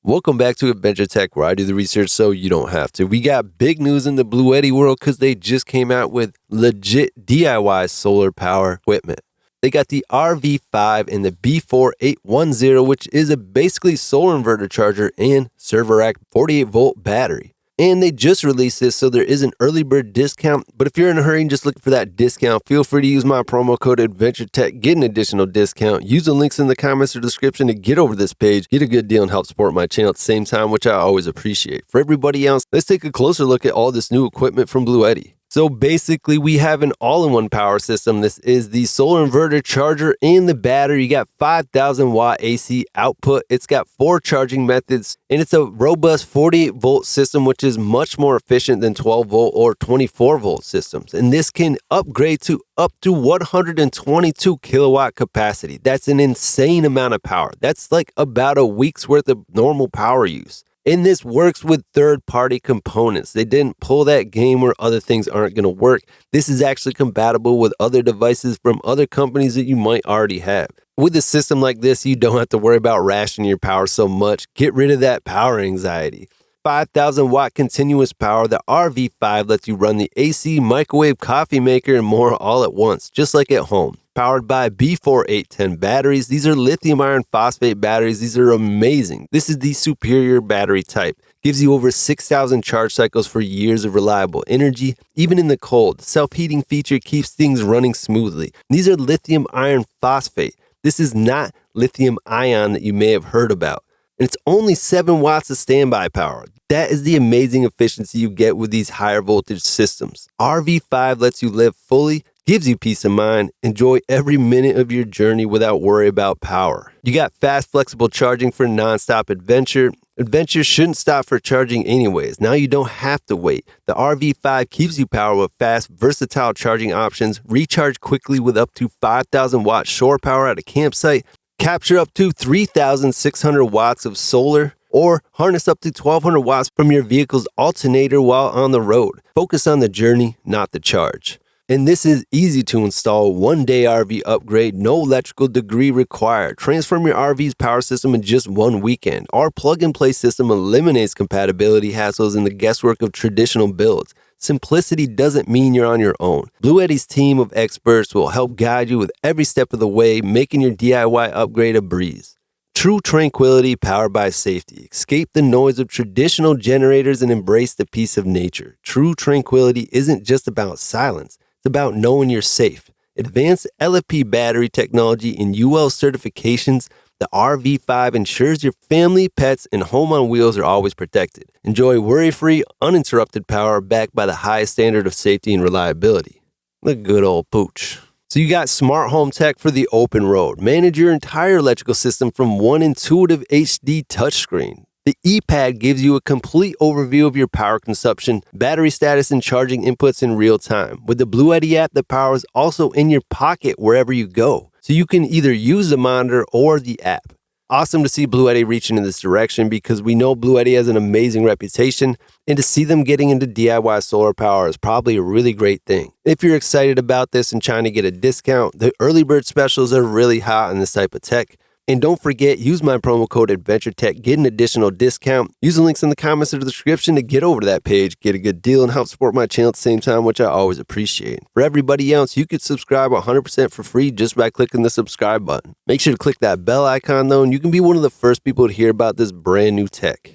Welcome back to Adventure Tech, where I do the research so you don't have to. We got big news in the Bluetti world because they just came out with legit DIY solar power equipment. They got the RV5 and the B4810, which is a basically solar inverter charger and server rack 48-volt battery. And they just released this, so there is an early bird discount. But if you're in a hurry and just looking for that discount, feel free to use my promo code AdventureTech, get an additional discount. Use the links in the comments or description to get over this page, get a good deal, and help support my channel at the same time, which I always appreciate. For everybody else, let's take a closer look at all this new equipment from Bluetti. So basically, we have an all-in-one power system. This is the solar inverter charger and the battery. You got 5,000 watt AC output. It's got 4 charging methods, and it's a robust 48-volt system, which is much more efficient than 12-volt or 24-volt systems. And this can upgrade to up to 122 kilowatt capacity. That's an insane amount of power. That's like about a week's worth of normal power use. And this works with third-party components. They didn't pull that game where other things aren't going to work. This is actually compatible with other devices from other companies that you might already have. With a system like this, you don't have to worry about rationing your power so much. Get rid of that power anxiety. 5,000 watt continuous power, the RV5 lets you run the AC, microwave, coffee maker, and more all at once, just like at home. Powered by B4810 batteries. These are lithium iron phosphate batteries. These are amazing. This is the superior battery type. Gives you over 6,000 charge cycles for years of reliable energy. Even in the cold, self-heating feature keeps things running smoothly. These are lithium iron phosphate. This is not lithium ion that you may have heard about. And it's only 7 watts of standby power. That is the amazing efficiency you get with these higher voltage systems. RV5 lets you live fully, gives you peace of mind, enjoy every minute of your journey without worry about power. You got fast, flexible charging for nonstop adventure. Adventure shouldn't stop for charging anyways. Now you don't have to wait. The RV5 keeps you power with fast, versatile charging options. Recharge quickly with up to 5,000 watt shore power at a campsite. Capture up to 3,600 watts of solar, or harness up to 1,200 watts from your vehicle's alternator while on the road. Focus on the journey, not the charge. And this is easy to install, one-day RV upgrade, no electrical degree required. Transform your RV's power system in just one weekend. Our plug-and-play system eliminates compatibility hassles and the guesswork of traditional builds. Simplicity doesn't mean you're on your own. Bluetti's team of experts will help guide you with every step of the way, making your DIY upgrade a breeze. True tranquility powered by safety. Escape the noise of traditional generators and embrace the peace of nature. True tranquility isn't just about silence. It's about knowing you're safe. Advanced LFP battery technology and UL certifications, the RV5 ensures your family, pets, and home on wheels are always protected. Enjoy worry-free, uninterrupted power backed by the highest standard of safety and reliability. The good old pooch. So you got smart home tech for the open road. Manage your entire electrical system from one intuitive HD touchscreen. The ePad gives you a complete overview of your power consumption, battery status, and charging inputs in real time. With the Bluetti app, the power is also in your pocket wherever you go. So you can either use the monitor or the app. Awesome to see Bluetti reaching in this direction because we know Bluetti has an amazing reputation, and to see them getting into DIY solar power is probably a really great thing. If you're excited about this and trying to get a discount, the early bird specials are really hot in this type of tech. And don't forget, use my promo code AdventureTech, get an additional discount. Use the links in the comments or the description to get over to that page, get a good deal, and help support my channel at the same time, which I always appreciate. For everybody else, you could subscribe 100% for free just by clicking the subscribe button. Make sure to click that bell icon though, and you can be one of the first people to hear about this brand new tech.